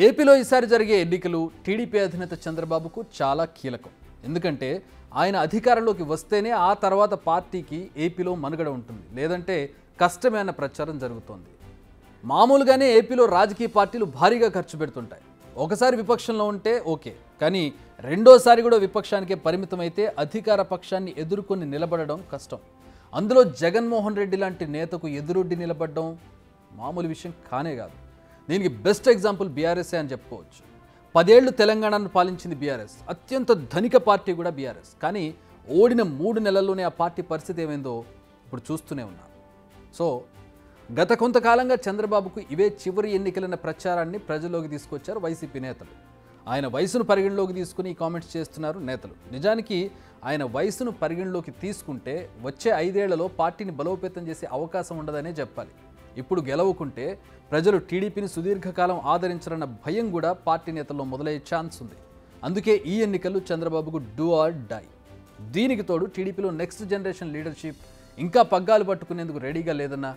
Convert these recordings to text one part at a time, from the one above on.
ఏపీలో ఈసారి జరిగే ఎన్నికలు టీడీపీ అధినేత చంద్రబాబుకు చాలా కీలకం. ఎందుకంటే ఆయన అధికారంలోకి వస్తేనే ఆ తర్వాత పార్టీకి ఏపీలో మనుగడ ఉంటుంది, లేదంటే కష్టమే అన్న ప్రచారం జరుగుతోంది. మామూలుగానే ఏపీలో రాజకీయ పార్టీలు భారీగా ఖర్చు పెడుతుంటాయి. ఒకసారి విపక్షంలో ఉంటే ఓకే, కానీ రెండోసారి కూడా విపక్షానికే పరిమితమైతే అధికార పక్షాన్ని ఎదుర్కొని నిలబడడం కష్టం. అందులో జగన్మోహన్ రెడ్డి లాంటి నేతకు ఎదురొడ్డి నిలబడడం మామూలు విషయం కానే కాదు. దీనికి బెస్ట్ ఎగ్జాంపుల్ బీఆర్ఎస్ఏ అని చెప్పుకోవచ్చు. 10 ఏళ్లు తెలంగాణను పాలించింది బీఆర్ఎస్, అత్యంత ధనిక పార్టీ కూడా బీఆర్ఎస్. కానీ ఓడిన 3 నెలల్లోనే ఆ పార్టీ పరిస్థితి ఏమైందో ఇప్పుడు చూస్తూనే ఉన్నాం. సో గత కొంతకాలంగా చంద్రబాబుకు ఇవే చివరి ఎన్నికలన్న ప్రచారాన్ని ప్రజల్లోకి తీసుకొచ్చారు వైసీపీ నేతలు. ఆయన వయసును పరిగణలోకి తీసుకుని ఈ కామెంట్స్ చేస్తున్నారు నేతలు. నిజానికి ఆయన వయసును పరిగణలోకి తీసుకుంటే వచ్చే 5 ఏళ్లలో పార్టీని బలోపేతం చేసే అవకాశం ఉండదనే చెప్పాలి. ఇప్పుడు గెలవకుంటే ప్రజలు టీడీపీని సుదీర్ఘకాలం ఆదరించారన్న భయం కూడా పార్టీ నేతల్లో మొదలయ్యే ఛాన్స్ ఉంది. అందుకే ఈ ఎన్నికలు చంద్రబాబుకు డూ ఆర్ డై. దీనికి తోడు టీడీపీలో నెక్స్ట్ జనరేషన్ లీడర్షిప్ ఇంకా పగ్గాలు పట్టుకునేందుకు రెడీగా లేదన్న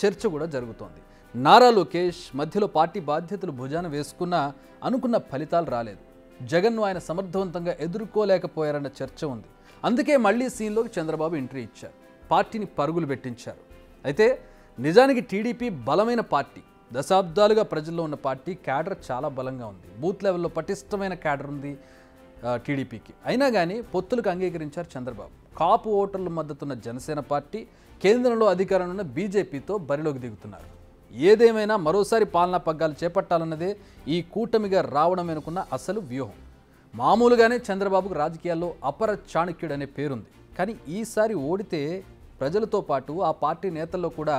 చర్చ కూడా జరుగుతోంది. నారా లోకేష్ మధ్యలో పార్టీ బాధ్యతలు భుజాన వేసుకున్నా అనుకున్న ఫలితాలు రాలేదు. జగన్ను ఆయన సమర్థవంతంగా ఎదుర్కోలేకపోయారన్న చర్చ ఉంది. అందుకే మళ్లీ సీన్లోకి చంద్రబాబు ఎంట్రీ ఇచ్చారు, పార్టీని పరుగులు పెట్టించారు. అయితే నిజానికి టీడీపీ బలమైన పార్టీ, దశాబ్దాలుగా ప్రజల్లో ఉన్న పార్టీ. క్యాడర్ చాలా బలంగా ఉంది, బూత్ లెవెల్లో పటిష్టమైన క్యాడర్ ఉంది టీడీపీకి. అయినా కానీ పొత్తులకు అంగీకరించారు చంద్రబాబు. కాపు ఓటర్ల మద్దతున్న జనసేన పార్టీ కేంద్రంలో అధికారంలో ఉన్న బీజేపీతో బరిలోకి దిగుతున్నారు. ఏదేమైనా మరోసారి పాలనా పగ్గాలు చేపట్టాలన్నదే ఈ కూటమిగా రావడం వెనుకున్న అసలు వ్యూహం. మామూలుగానే చంద్రబాబుకు రాజకీయాల్లో అపర చాణక్యుడు అనే పేరుంది. కానీ ఈసారి ఓడితే ప్రజలతో పాటు ఆ పార్టీ నేతల్లో కూడా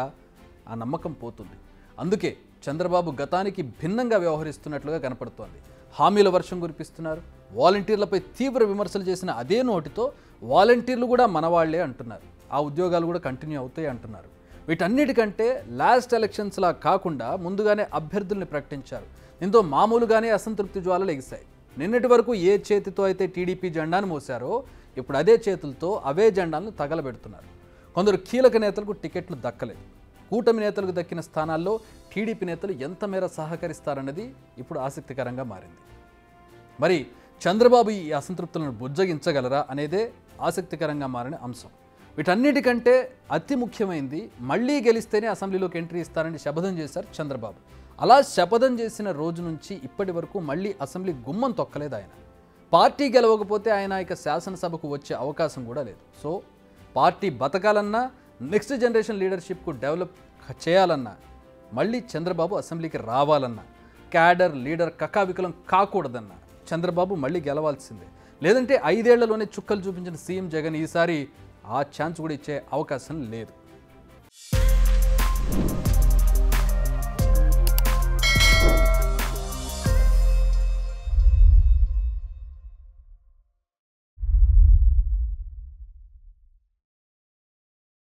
ఆ నమ్మకం పోతుంది. అందుకే చంద్రబాబు గతానికి భిన్నంగా వ్యవహరిస్తున్నట్లుగా కనపడుతోంది. హామీల వర్షం కురిపిస్తున్నారు. వాలంటీర్లపై తీవ్ర విమర్శలు చేసిన అదే నోటితో వాలంటీర్లు కూడా మనవాళ్లే అంటున్నారు. ఆ ఉద్యోగాలు కూడా కంటిన్యూ అవుతాయి అంటున్నారు. వీటన్నిటికంటే లాస్ట్ ఎలక్షన్స్లా కాకుండా ముందుగానే అభ్యర్థుల్ని ప్రకటించారు. దీంతో మామూలుగానే అసంతృప్తి జ్వాలలు ఎగిశాయి. నిన్నటి వరకు ఏ చేతితో అయితే టీడీపీ జెండాను మోసారో ఇప్పుడు అదే చేతులతో అవే జెండాలను తగలబెడుతున్నారు. కొందరు కీలక నేతలకు టికెట్లు దక్కలేదు. కూటమి నేతలకు దక్కిన స్థానాల్లో టీడీపీ నేతలు ఎంత మేర సహకరిస్తారన్నది ఇప్పుడు ఆసక్తికరంగా మారింది. మరి చంద్రబాబు ఈ అసంతృప్తులను బుజ్జగించగలరా అనేదే ఆసక్తికరంగా మారిన అంశం. వీటన్నిటికంటే అతి ముఖ్యమైనది, మళ్లీ గెలిస్తేనే అసెంబ్లీలోకి ఎంట్రీ ఇస్తారని శపథం చేశారు చంద్రబాబు. అలా శపథం చేసిన రోజు నుంచి ఇప్పటి వరకు మళ్లీ అసెంబ్లీ గుమ్మం తొక్కలేదు ఆయన. పార్టీ గెలవకపోతే ఆయన ఇక శాసనసభకు వచ్చే అవకాశం కూడా లేదు. సో పార్టీ బతకాలన్నా, నెక్స్ట్ జనరేషన్ లీడర్షిప్కు డెవలప్ చేయాలన్నా, మళ్ళీ చంద్రబాబు అసెంబ్లీకి రావాలన్నా, క్యాడర్ లీడర్ కకావికలం కాకూడదన్నా చంద్రబాబు మళ్ళీ గెలవాల్సిందే. లేదంటే 5 ఏళ్లలోనే చుక్కలు చూపించిన సీఎం జగన్ ఈసారి ఆ ఛాన్స్ కూడా ఇచ్చే అవకాశం లేదు.